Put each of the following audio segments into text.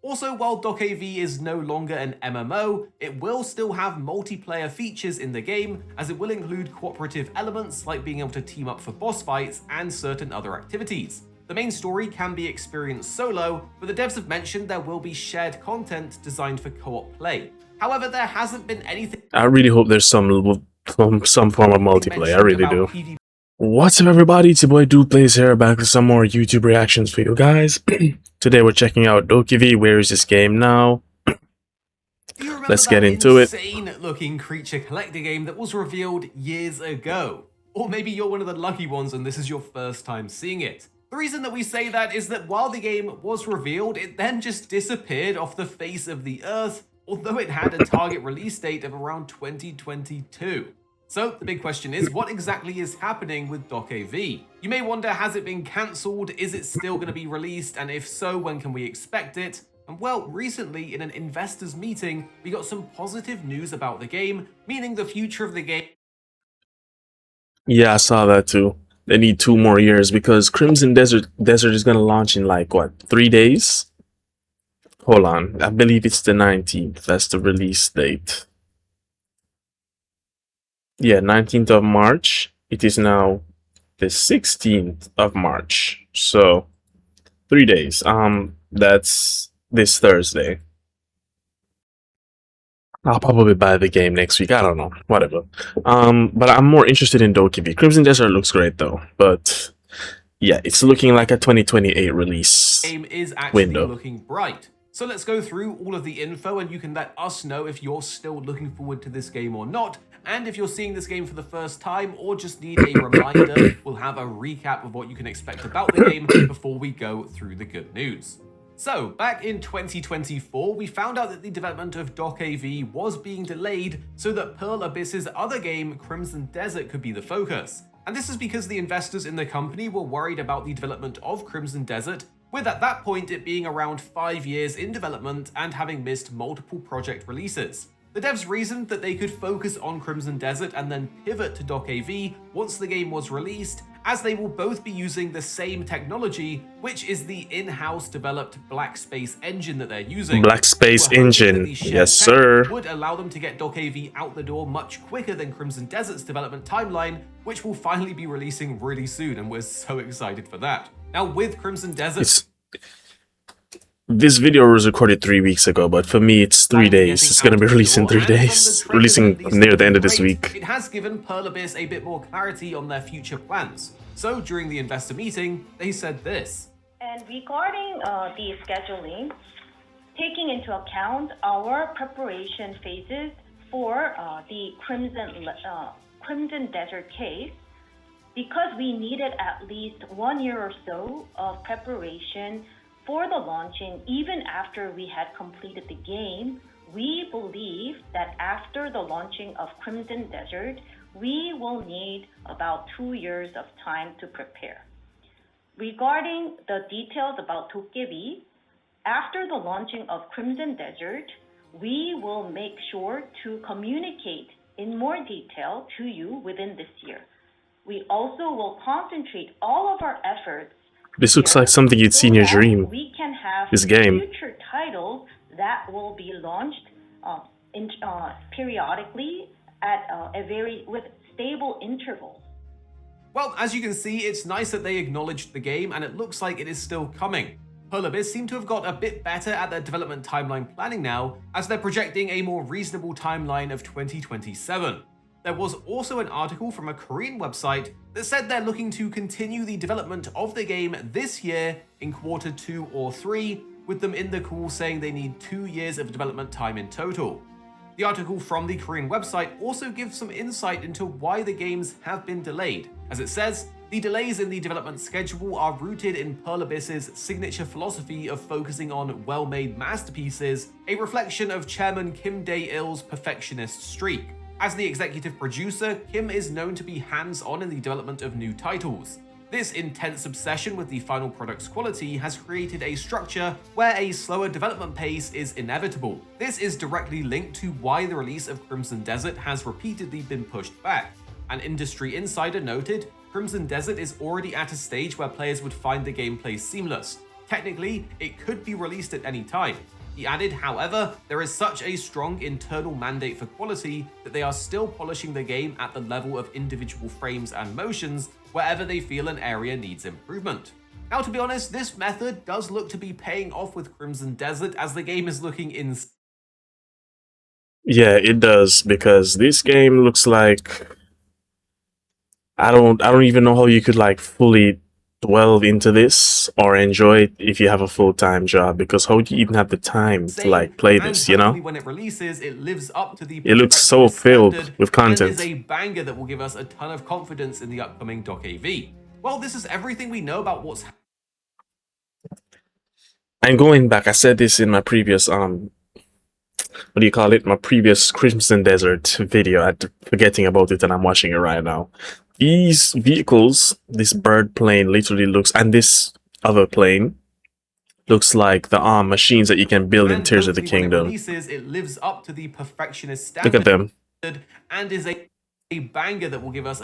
Also, while DokeV is no longer an MMO, it will still have multiplayer features in the game, as it will include cooperative elements like being able to team up for boss fights and certain other activities. The main story can be experienced solo, but the devs have mentioned there will be shared content designed for co-op play. However, there hasn't been anything. I really hope there's some form of multiplayer. I really do. What's up, everybody? It's your boy DokeV here, back with some more YouTube reactions for you guys. Today we're checking out DokeV. Where is this game now? Let's get into it. Insane-looking creature collector game that was revealed years ago. Or maybe you're one of the lucky ones and this is your first time seeing it. The reason that we say that is that while the game was revealed, it then just disappeared off the face of the earth, although it had a target release date of around 2022. So the big question is, what exactly is happening with DokeV? You may wonder, has it been cancelled? Is it still going to be released? And if so, when can we expect it? And well, recently in an investors meeting, we got some positive news about the game, meaning the future of the game. Yeah, I saw that too. They need 2 more years because Crimson Desert is going to launch in like, what, 3 days? Hold on. I believe it's the 19th. That's the release date. Yeah, 19th of March. It is now the 16th of March. So 3 days. That's this Thursday. I'll probably buy the game next week. I don't know. Whatever. But I'm more interested in DokeV. Crimson Desert looks great though. But yeah, it's looking like a 2028 release game is actually window. Looking bright. So let's go through all of the info and you can let us know if you're still looking forward to this game or not. And if you're seeing this game for the first time or just need a reminder, we'll have a recap of what you can expect about the game before we go through the good news. So, back in 2024, we found out that the development of DokeV was being delayed so that Pearl Abyss's other game, Crimson Desert, could be the focus. And this is because the investors in the company were worried about the development of Crimson Desert, with at that point it being around 5 years in development and having missed multiple project releases. The devs reasoned that they could focus on Crimson Desert and then pivot to DokeV once the game was released, as they will both be using the same technology, which is the in-house developed Black Space engine that they're using. Black Space engine, yes sir. Would allow them to get DokeV out the door much quicker than Crimson Desert's development timeline, which will finally be releasing really soon, and we're so excited for that. Now with Crimson Desert... This video was recorded 3 weeks ago, but for me it's 3 days. It's gonna be released in 3 days. Releasing near the end of this week. It has given Pearl Abyss a bit more clarity on their future plans. So during the investor meeting, they said this. And regarding the scheduling, taking into account our preparation phases for the Crimson Desert case, because we needed at least 1 year or so of preparation for the launching, even after we had completed the game, we believe that after the launching of Crimson Desert, we will need about 2 years of time to prepare. Regarding the details about DokeV, after the launching of Crimson Desert, we will make sure to communicate in more detail to you within this year. We also will concentrate all of our efforts. This looks like something you'd see in your dream. We can have this game. Future titles that will be launched periodically at with stable intervals. Well, as you can see, it's nice that they acknowledged the game, and it looks like it is still coming. Pearl Abyss seem to have got a bit better at their development timeline planning now, as they're projecting a more reasonable timeline of 2027. There was also an article from a Korean website that said they're looking to continue the development of the game this year in quarter 2 or 3, with them in the call saying they need 2 years of development time in total. The article from the Korean website also gives some insight into why the games have been delayed. As it says, the delays in the development schedule are rooted in Pearl Abyss's signature philosophy of focusing on well-made masterpieces, a reflection of Chairman Kim Dae-il's perfectionist streak. As the executive producer, Kim is known to be hands-on in the development of new titles. This intense obsession with the final product's quality has created a structure where a slower development pace is inevitable. This is directly linked to why the release of Crimson Desert has repeatedly been pushed back. An industry insider noted, Crimson Desert is already at a stage where players would find the gameplay seamless. Technically, it could be released at any time. He added, however, there is such a strong internal mandate for quality that they are still polishing the game at the level of individual frames and motions wherever they feel an area needs improvement. Now, to be honest, this method does look to be paying off with Crimson Desert, as the game is looking Yeah, it does, because this game looks like I don't even know how you could like fully delve into this or enjoy it if you have a full-time job, because how do you even have the time to like play this, you know? When it releases, it lives up to the it looks so filled with content. And is a banger that will give us a ton of confidence in the upcoming DokeV. Well, this is everything we know about what's And going back, I said this in my previous what do you call it? My previous Crimson Desert video. I'm forgetting about it and I'm watching it right now. These vehicles, this bird plane literally looks, and this other plane looks like the machines that you can build in Tears of the Kingdom. It lives up to the perfectionist standard. Look at them. And is a banger that will give us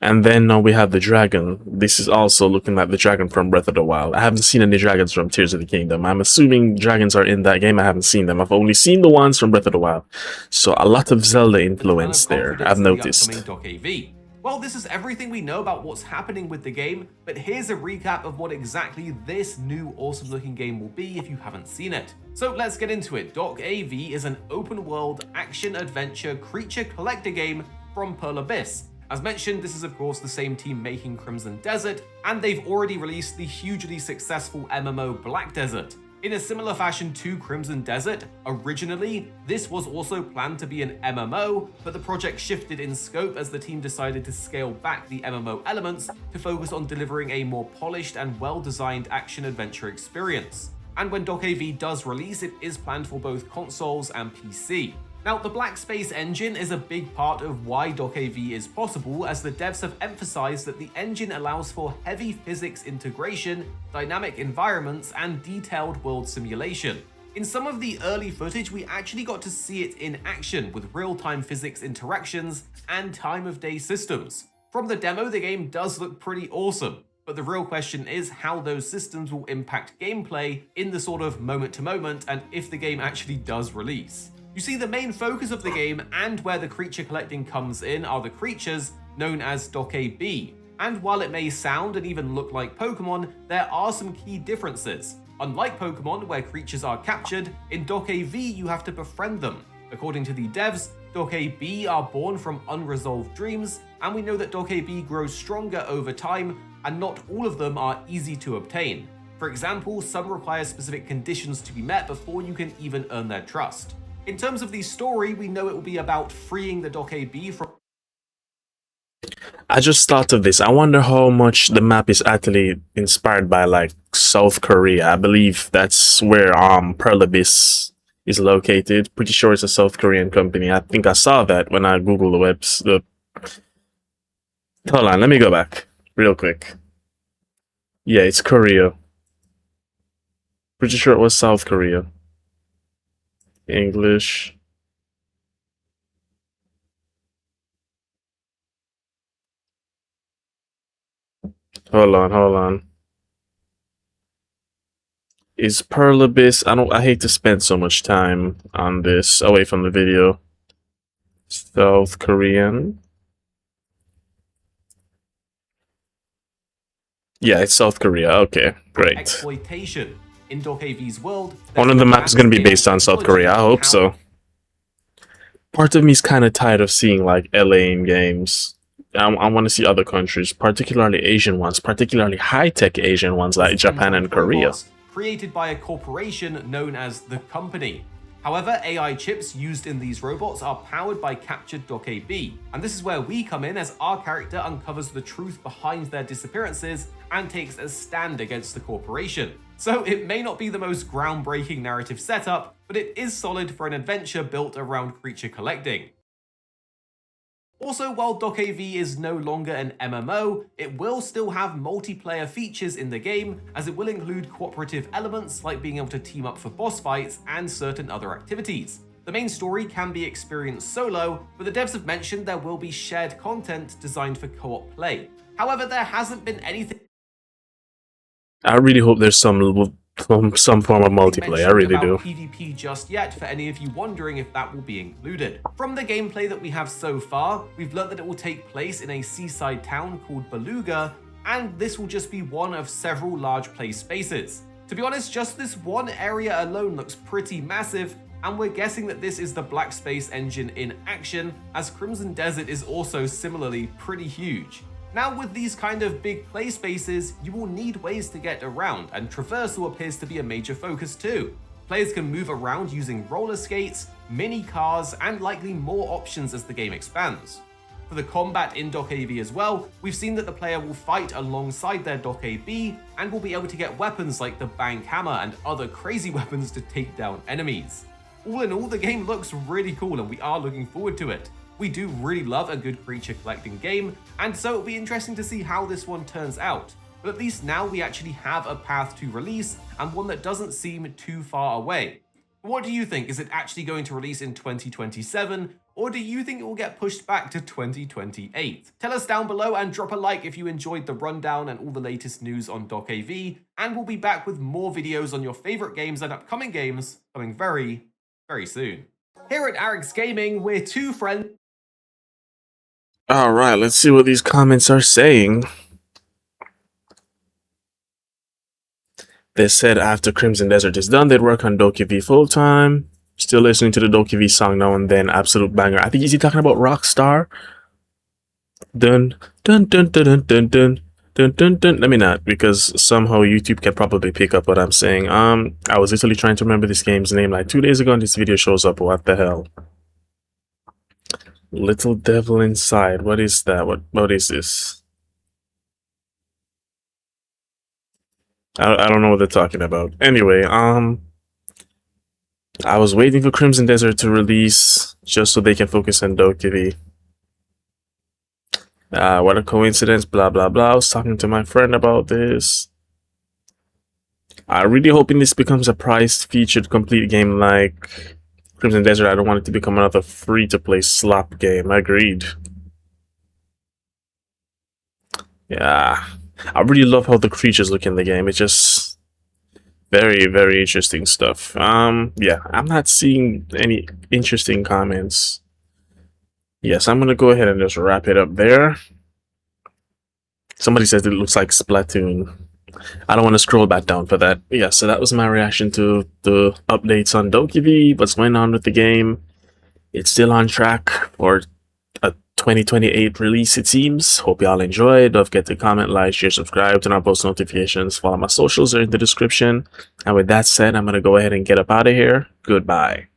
And then now we have the dragon. This is also looking like the dragon from Breath of the Wild. I haven't seen any dragons from Tears of the Kingdom. I'm assuming dragons are in that game. I haven't seen them. I've only seen the ones from Breath of the Wild. So a lot of Zelda influence there, I've noticed. Well, this is everything we know about what's happening with the game, but here's a recap of what exactly this new awesome looking game will be if you haven't seen it. So let's get into it. DokeV is an open world action adventure creature collector game from Pearl Abyss. As mentioned, this is of course the same team making Crimson Desert, and they've already released the hugely successful MMO Black Desert. In a similar fashion to Crimson Desert, originally, this was also planned to be an MMO, but the project shifted in scope as the team decided to scale back the MMO elements to focus on delivering a more polished and well-designed action-adventure experience. And when DokeV does release, it is planned for both consoles and PC. Now, the Black Space engine is a big part of why DokeV is possible, as the devs have emphasized that the engine allows for heavy physics integration, dynamic environments, and detailed world simulation. In some of the early footage, we actually got to see it in action with real-time physics interactions and time-of-day systems. From the demo, the game does look pretty awesome, but the real question is how those systems will impact gameplay in the sort of moment-to-moment and if the game actually does release. You see, the main focus of the game and where the creature collecting comes in are the creatures known as DokeV. And while it may sound and even look like Pokemon, there are some key differences. Unlike Pokemon, where creatures are captured, in DokeV you have to befriend them. According to the devs, DokeV are born from unresolved dreams, and we know that DokeV grows stronger over time, and not all of them are easy to obtain. For example, some require specific conditions to be met before you can even earn their trust. In terms of the story, we know it will be about freeing the DokeV from... I just thought of this. I wonder how much the map is actually inspired by like South Korea. I believe that's where Pearl Abyss is located. Pretty sure it's a South Korean company. I think I saw that when I googled the webs. Hold on, let me go back real quick. Yeah, it's Korea. Pretty sure it was South Korea. English. Hold on. Is Pearl Abyss? I hate to spend so much time on this away from the video. South Korean. Yeah, it's South Korea. Okay, great. Exploitation. In DokeV's world, one of the maps is going to be based on South Korea. I hope so. Part of me is kind of tired of seeing like LA in games. I want to see other countries, particularly Asian ones, particularly high-tech Asian ones like Japan and Korea. Created by a corporation known as The Company. However, AI chips used in these robots are powered by captured DokeV, and this is where we come in as our character uncovers the truth behind their disappearances and takes a stand against the corporation. So it may not be the most groundbreaking narrative setup, but it is solid for an adventure built around creature collecting. Also, while DokeV is no longer an MMO, it will still have multiplayer features in the game, as it will include cooperative elements like being able to team up for boss fights and certain other activities. The main story can be experienced solo, but the devs have mentioned there will be shared content designed for co-op play. However, there hasn't been anything... I really hope there's some some form of multiplayer. I really do. PvP just yet for any of you wondering if that will be included. From the gameplay that we have so far, we've learned that it will take place in a seaside town called Beluga, and this will just be one of several large play spaces. To be honest, just this one area alone looks pretty massive, and we're guessing that this is the Black Space engine in action, as Crimson Desert is also similarly pretty huge. Now, with these kind of big play spaces, you will need ways to get around, and traversal appears to be a major focus too. Players can move around using roller skates, mini cars, and likely more options as the game expands. For the combat in DokeV as well, we've seen that the player will fight alongside their DokeB and will be able to get weapons like the Bank Hammer and other crazy weapons to take down enemies. All in all, the game looks really cool and we are looking forward to it. We do really love a good creature collecting game, and so it'll be interesting to see how this one turns out. But at least now we actually have a path to release, and one that doesn't seem too far away. What do you think? Is it actually going to release in 2027, or do you think it will get pushed back to 2028? Tell us down below and drop a like if you enjoyed the rundown and all the latest news on DokeV, and we'll be back with more videos on your favorite games and upcoming games coming very, very soon. Here at Arix Gaming, we're two friends. Alright, let's see what these comments are saying. They said after Crimson Desert is done, they'd work on DokeV full-time. Still listening to the DokeV song now and then. Absolute banger. I think, is he talking about Rockstar? Dun, dun, dun, dun, dun, dun, dun, dun, dun, dun. Let me not, because somehow YouTube can probably pick up what I'm saying. I was literally trying to remember this game's name like 2 days ago and this video shows up. What the hell? Little Devil Inside. What is that? What is this? I don't know what they're talking about. Anyway, I was waiting for Crimson Desert to release just so they can focus on DokeV. What a coincidence, blah blah blah. I was talking to my friend about this. I'm really hoping this becomes a priced featured complete game like Crimson Desert. I don't want it to become another free-to-play slop game. Agreed. Yeah. I really love how the creatures look in the game. It's just very, very interesting stuff. Yeah, I'm not seeing any interesting comments. Yes, I'm gonna go ahead and just wrap it up there. Somebody says it looks like Splatoon. I don't want to scroll back down for that. Yeah, so that was my reaction to the updates on DokeV, what's going on with the game. It's still on track for a 2028 release, it seems. Hope y'all enjoyed. Don't forget to comment, like, share, subscribe, turn on post notifications, follow my socials are in the description. And with that said, I'm going to go ahead and get up out of here. Goodbye.